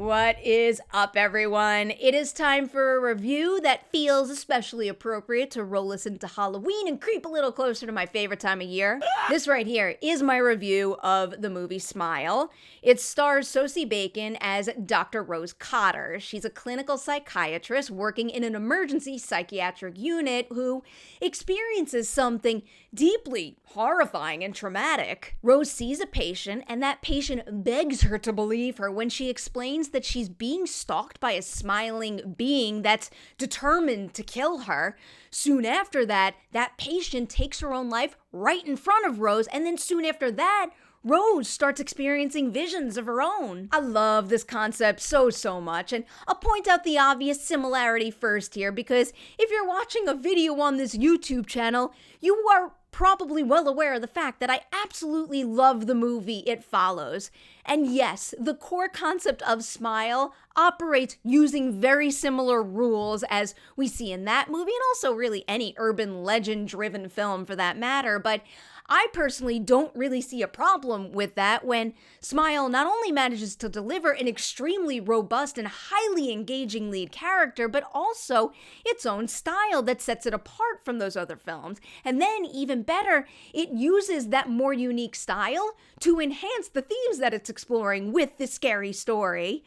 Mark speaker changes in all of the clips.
Speaker 1: What is up, everyone? It is time for a review that feels especially appropriate to roll us into Halloween and creep a little closer to my favorite time of year. This right here is my review of the movie Smile. It stars Sosie Bacon as Dr. Rose Cotter. She's a clinical psychiatrist working in an emergency psychiatric unit who experiences something deeply horrifying and traumatic. Rose sees a patient, and that patient begs her to believe her when she explains that she's being stalked by a smiling being that's determined to kill her. Soon after that, that patient takes her own life right in front of Rose, and then soon after that, Rose starts experiencing visions of her own. I love this concept so much, and I'll point out the obvious similarity first here, because if you're watching a video on this YouTube channel, you are probably well aware of the fact that I absolutely love the movie It Follows. And yes, the core concept of Smile operates using very similar rules as we see in that movie, and also really any urban legend-driven film for that matter, but I personally don't really see a problem with that when Smile not only manages to deliver an extremely robust and highly engaging lead character, but also its own style that sets it apart from those other films. And then, even better, it uses that more unique style to enhance the themes that it's exploring with this scary story.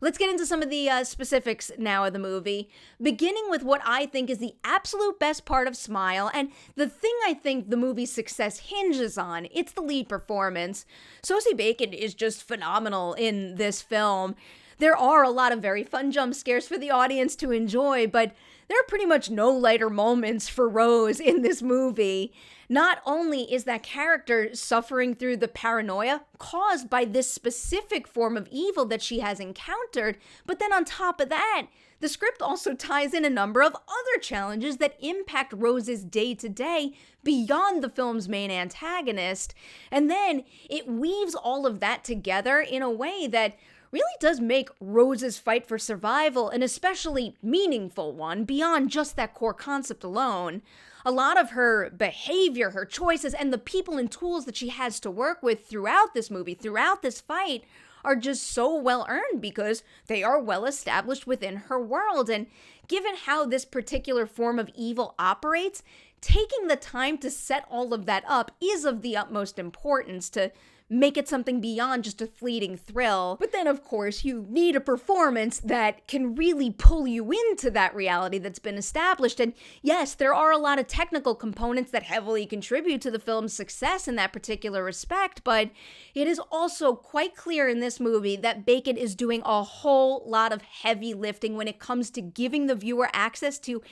Speaker 1: Let's get into some of the specifics now of the movie, beginning with what I think is the absolute best part of Smile, and the thing I think the movie's success hinges on. It's the lead performance. Sosie Bacon is just phenomenal in this film. There are a lot of very fun jump scares for the audience to enjoy, but there are pretty much no lighter moments for Rose in this movie. Not only is that character suffering through the paranoia caused by this specific form of evil that she has encountered, but then on top of that, the script also ties in a number of other challenges that impact Rose's day-to-day beyond the film's main antagonist. And then it weaves all of that together in a way that really does make Rose's fight for survival an especially meaningful one beyond just that core concept alone. A lot of her behavior, her choices, and the people and tools that she has to work with throughout this movie, throughout this fight, are just so well earned because they are well established within her world. And given how this particular form of evil operates, taking the time to set all of that up is of the utmost importance to make it something beyond just a fleeting thrill. But then, of course, you need a performance that can really pull you into that reality that's been established. And yes, there are a lot of technical components that heavily contribute to the film's success in that particular respect, but it is also quite clear in this movie that Bacon is doing a whole lot of heavy lifting when it comes to giving the viewer access to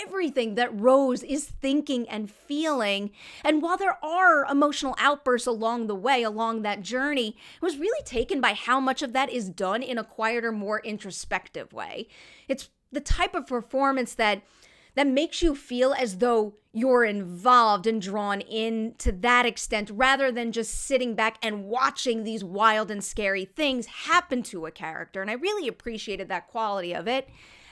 Speaker 1: everything that Rose is thinking and feeling. And while there are emotional outbursts along the way, along that journey, it was really taken by how much of that is done in a quieter, more introspective way. It's the type of performance that makes you feel as though you're involved and drawn in to that extent, rather than just sitting back and watching these wild and scary things happen to a character. And I really appreciated that quality of it.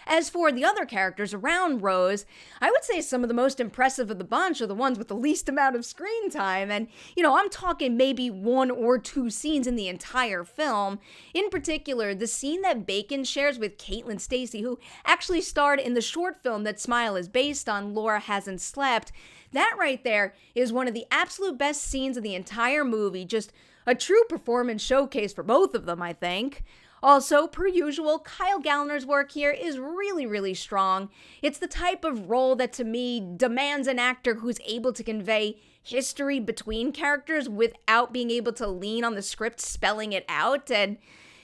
Speaker 1: As for the other characters around Rose, I would say some of the most impressive of the bunch are the ones with the least amount of screen time. And, I'm talking maybe one or two scenes in the entire film. In particular, the scene that Bacon shares with Caitlin Stasey, who actually starred in the short film that Smile is based on, Laura Hasn't Slept. That right there is one of the absolute best scenes of the entire movie. Just a true performance showcase for both of them, I think. Also, per usual, Kyle Gallner's work here is really strong. It's the type of role that to me demands an actor who's able to convey history between characters without being able to lean on the script spelling it out, and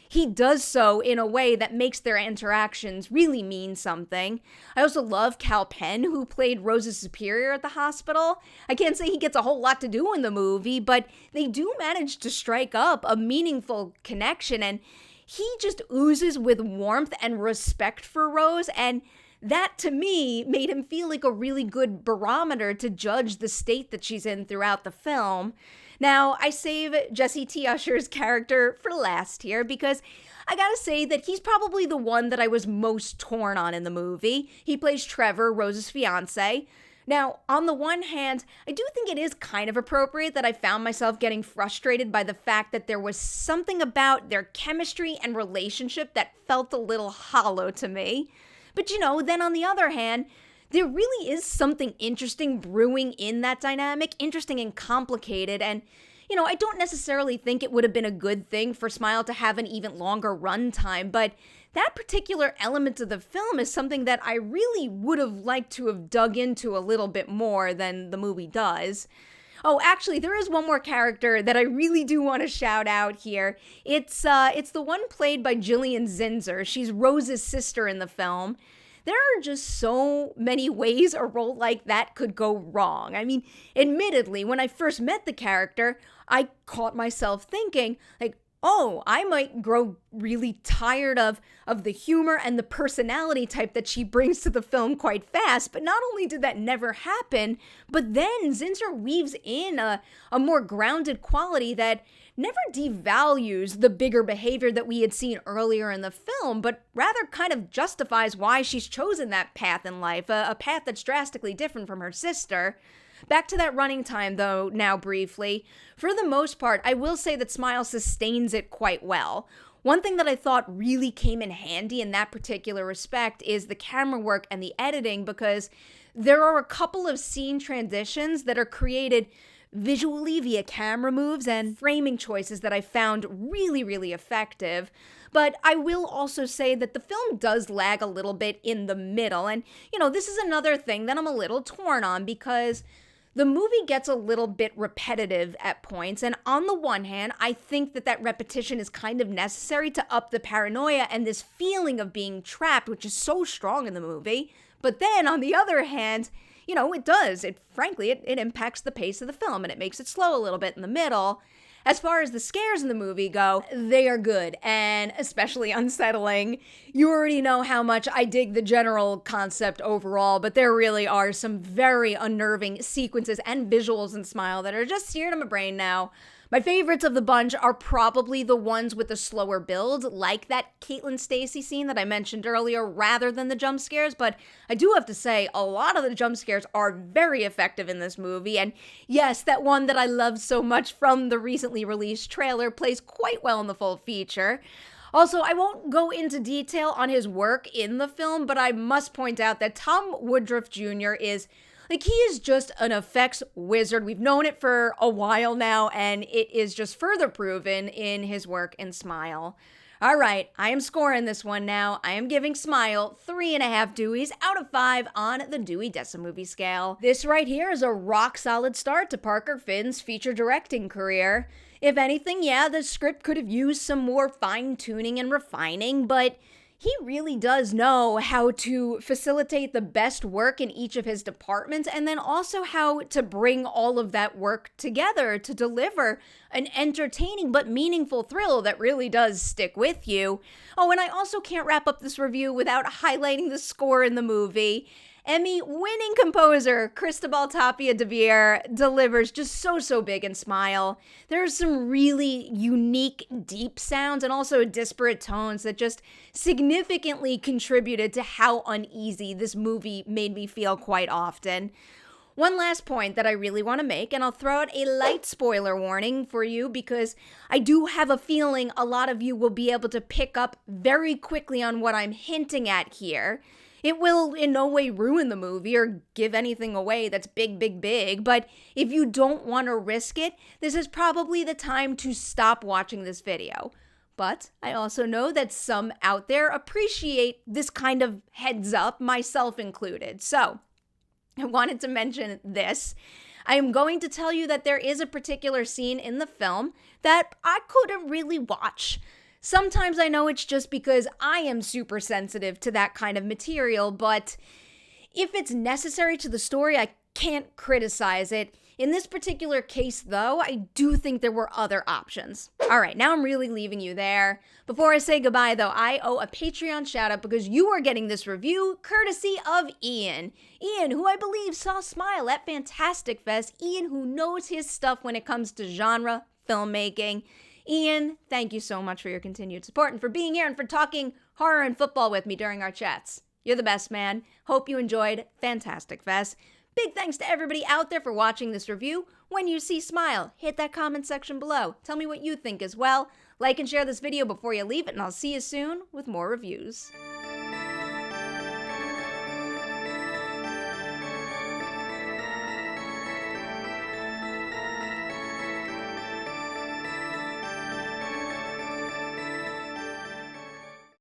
Speaker 1: he does so in a way that makes their interactions really mean something. I also love Cal Penn, who played Rose's superior at the hospital. I can't say he gets a whole lot to do in the movie, but they do manage to strike up a meaningful connection, and he just oozes with warmth and respect for Rose, and that to me made him feel like a really good barometer to judge the state that she's in throughout the film. Now, I save Jesse T. Usher's character for last here because I gotta say that he's probably the one that I was most torn on in the movie. He plays Trevor, Rose's fiance. Now, on the one hand, I do think it is kind of appropriate that I found myself getting frustrated by the fact that there was something about their chemistry and relationship that felt a little hollow to me. But then on the other hand, there really is something interesting brewing in that dynamic, interesting and complicated, and I don't necessarily think it would have been a good thing for Smile to have an even longer runtime, but that particular element of the film is something that I really would have liked to have dug into a little bit more than the movie does. Oh, actually, there is one more character that I really do want to shout out here. It's the one played by Gillian Zinser. She's Rose's sister in the film. There are just so many ways a role like that could go wrong. I mean, admittedly, when I first met the character, I caught myself thinking, like, oh, I might grow really tired of the humor and the personality type that she brings to the film quite fast. But not only did that never happen, but then Zinser weaves in a more grounded quality that never devalues the bigger behavior that we had seen earlier in the film, but rather kind of justifies why she's chosen that path in life, a path that's drastically different from her sister. Back to that running time, though, now briefly. For the most part, I will say that Smile sustains it quite well. One thing that I thought really came in handy in that particular respect is the camera work and the editing, because there are a couple of scene transitions that are created visually via camera moves and framing choices that I found really, really effective. But I will also say that the film does lag a little bit in the middle. And, this is another thing that I'm a little torn on, because the movie gets a little bit repetitive at points, and on the one hand, I think that repetition is kind of necessary to up the paranoia and this feeling of being trapped, which is so strong in the movie. But then, on the other hand, it does. Frankly, it impacts the pace of the film, and it makes it slow a little bit in the middle. As far as the scares in the movie go, they are good, and especially unsettling. You already know how much I dig the general concept overall, but there really are some very unnerving sequences and visuals in Smile that are just seared in my brain now. My favorites of the bunch are probably the ones with the slower build, like that Caitlin Stacy scene that I mentioned earlier, rather than the jump scares, but I do have to say, a lot of the jump scares are very effective in this movie, and yes, that one that I loved so much from the recently released trailer plays quite well in the full feature. Also, I won't go into detail on his work in the film, but I must point out that Tom Woodruff Jr. he is just an effects wizard. We've known it for a while now, and it is just further proven in his work in Smile. All right, I am scoring this one now. I am giving Smile 3.5 Deweys out of 5 on the Dewey Decimovie scale. This right here is a rock-solid start to Parker Finn's feature directing career. If anything, yeah, the script could have used some more fine-tuning and refining, but he really does know how to facilitate the best work in each of his departments, and then also how to bring all of that work together to deliver an entertaining but meaningful thrill that really does stick with you. Oh, and I also can't wrap up this review without highlighting the score in the movie. Emmy-winning composer Cristobal Tapia de Veer delivers just so big in Smile. There's some really unique, deep sounds and also disparate tones that just significantly contributed to how uneasy this movie made me feel quite often. One last point that I really want to make, and I'll throw out a light spoiler warning for you because I do have a feeling a lot of you will be able to pick up very quickly on what I'm hinting at here. It will in no way ruin the movie or give anything away that's big, but if you don't want to risk it, this is probably the time to stop watching this video. But I also know that some out there appreciate this kind of heads up, myself included. So I wanted to mention this. I am going to tell you that there is a particular scene in the film that I couldn't really watch. Sometimes I know it's just because I am super sensitive to that kind of material, but if it's necessary to the story, I can't criticize it. In this particular case, though, I do think there were other options. All right, now I'm really leaving you there. Before I say goodbye, though, I owe a Patreon shout-out because you are getting this review courtesy of Ian. Ian, who I believe saw Smile at Fantastic Fest. Ian, who knows his stuff when it comes to genre filmmaking. Ian, thank you so much for your continued support and for being here and for talking horror and football with me during our chats. You're the best, man. Hope you enjoyed Fantastic Fest. Big thanks to everybody out there for watching this review. When you see Smile, hit that comment section below. Tell me what you think as well. Like and share this video before you leave it, and I'll see you soon with more reviews.